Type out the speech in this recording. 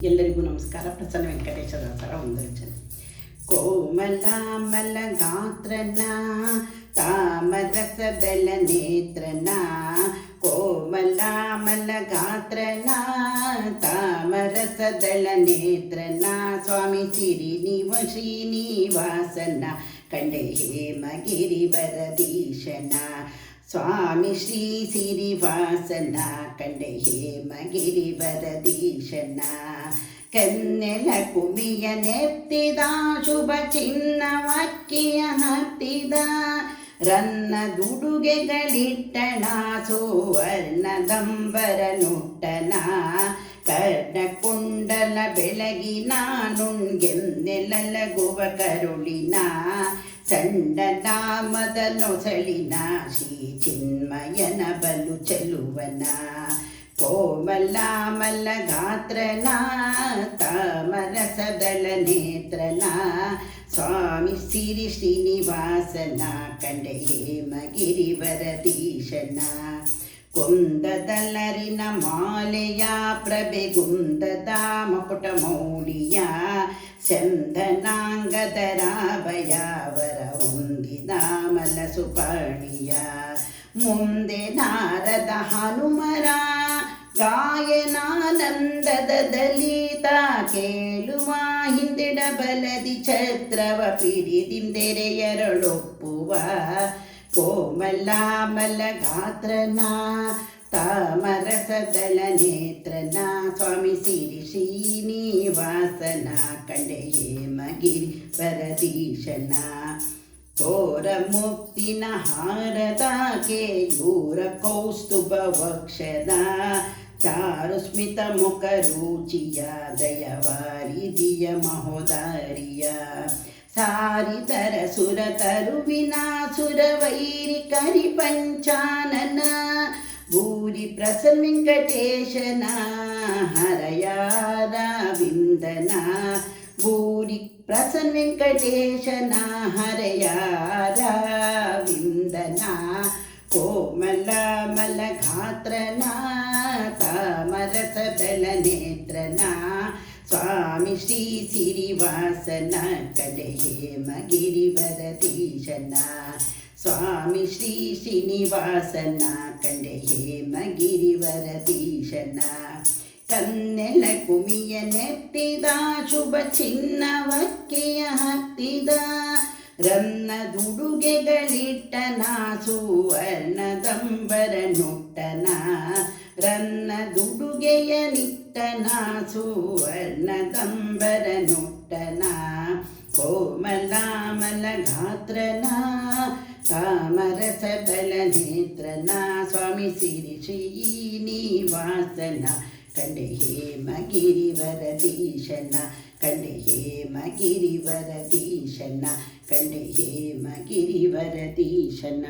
ಎಲ್ಲರಿಗೂ ನಮಸ್ಕಾರ. ಪ್ರಸನ್ನ ವೆಂಕಟೇಶದಾಸರ ಒಂದು ರಚನೆ. ಕೋಮಲಾಮಲ ಗಾತ್ರನ ತಾಮರಸದಳ ನೇತ್ರನ, ಕೋಮಲಾಮಲ ಗಾತ್ರನ ತಾಮರಸದಳ ನೇತ್ರನ, ಸ್ವಾಮಿ ಶ್ರೀನಿವಾಸನ ಕಂಡೆ ಹೇಮಗಿರಿವರದೀಶನ, ಸ್ವಾಮಿ ಶ್ರೀ ಶ್ರೀನಿವಾಸನ ಕಂಡೆ ಹೇಮಗಿರಿವರದೀಶನ, ಕನ್ನೆಲ ಕುಮಿಯ ನೆತ್ತಿದ ಶುಭ ಚಿನ್ನವಕ್ಕಿಯ ಹತ್ತಿದ, ರನ್ನ ದುಡುಗೆಗಳಿಟ್ಟಣ ಸುವರ್ಣದಂಬರ ನುಟ್ಟನ, ಕರ್ಣಕುಂಡಲ ಬೆಳಗಿನ ನುಣ್ಗೆನ್ನೆಲಗುವ ಕರುಳಿನ, ಸಂಡ ನಾಮದ ನೊಸಳಿನ ಶ್ರೀ ಚಿನ್ಮಯನ ಬಲು ಚಲುವನ, ಕೋಮಲಾಮಲ ಗಾತ್ರನ ತಾಮರಸದಳ ನೇತ್ರನ, ಸ್ವಾಮಿ ಶ್ರೀ ಶ್ರೀನಿವಾಸನ ಕಂಡೆ ಹೇಮಗಿರಿವರದೀಶನ, ಕುಂದದಲ್ಲರಿನ ಮಾಲೆಯ ಪ್ರಭೆಗುಂದದ ಮಕುಟ ಮೌಳಿಯ, ಚಂದನಾಂಗದ ರಾಭಯವರ ಹೊಂದಿದ ಮಲಸುಪಾಣಿಯ, ಮುಂದೆ ನಾರದ ಹನುಮರ ಗಾಯನಾನಂದದ ದಲಿತ, ಕೇಳುವ ಹಿಂದಿಡ ಬಲದಿ ಛತ್ರವ ಪಿರಿದಿಂದೆರೆಯರಳೊಪ್ಪುವ, ಕೋಮಲಾಮಲ ಗಾತ್ರನ ತಾಮರಸದಳ ನೇತ್ರನ, ಸ್ವಾಮಿ ಶ್ರೀ ಶ್ರೀನಿವಾಸನ ಕಂಡೆ ಹೇಮಗಿರಿವರದೀಶನ, ತೋರ ಮುಕ್ತಿನ ಹಾರದ ಕೇಯೂರ ಕೌಸ್ತುಭ ವಕ್ಷದ, ಚಾರು ಸ್ಮಿತ ಮುಖ ರುಚಿಯ ದಯವಾರಿದಿಯ ಮಹೋದಾರಿಯ, ಸಾರಿದರ ಸುರ ತರುವಿನ ಸುರವೈರಿ ಕರಿ ಪಂಚಾನನ, ಭೂರಿ ಪ್ರಸನ್ನ ವೆಂಕಟೇಶನ ಹರಯಾರ ವಿಂದನ, ಭೂರಿ ಪ್ರಸನ್ನ ವೆಂಕಟೇಶನ ಹರಯಾರ ವಿಂದನ, ಕೋಮಲಾಮಲ ಗಾತ್ರನ ತಾಮರಸದಳ ನೇತ್ರನ, ಸ್ವಾಮಿ ಶ್ರೀ ಶ್ರೀನಿವಾಸನ ಕಂಡೆ ಹೇಮಗಿರಿವರದೀಶನ, ಸ್ವಾಮಿ ಶ್ರೀ ಶ್ರೀನಿವಾಸನ ಕಂಡೆ ಹೇಮಗಿರಿವರದೀಶನ, ಕನ್ನೆಲ ಕುಮಿಯ ನೆತ್ತಿದ ಶುಭ ಚಿನ್ನವಕ್ಕಿಯ ಹತ್ತಿದ, ರನ್ನ ದುಡುಗೆಗಳಿಟ್ಟನ ಸುವರ್ಣದಂಬರ ನುಟ್ಟನ, ರನ್ನ ದುಡುಗೆಯ ನಿಟ್ಟನ ಸುವರ್ಣದಂಬರ ನುಟ್ಟನ, ಕೋಮಲಾಮಲ ಗಾತ್ರನ ತಾಮರಸದಳ ನೇತ್ರನ, ಸ್ವಾಮಿ ಶ್ರೀ ಶ್ರೀನಿವಾಸನ ಕಂಡೆ ಹೇಮಗಿರಿವರದೀಶನ, ಕಂಡೆ ಹೇಮಗಿರಿವರದೀಶನ, ಕಂಡೆ ಹೇಮಗಿರಿವರದೀಶನ.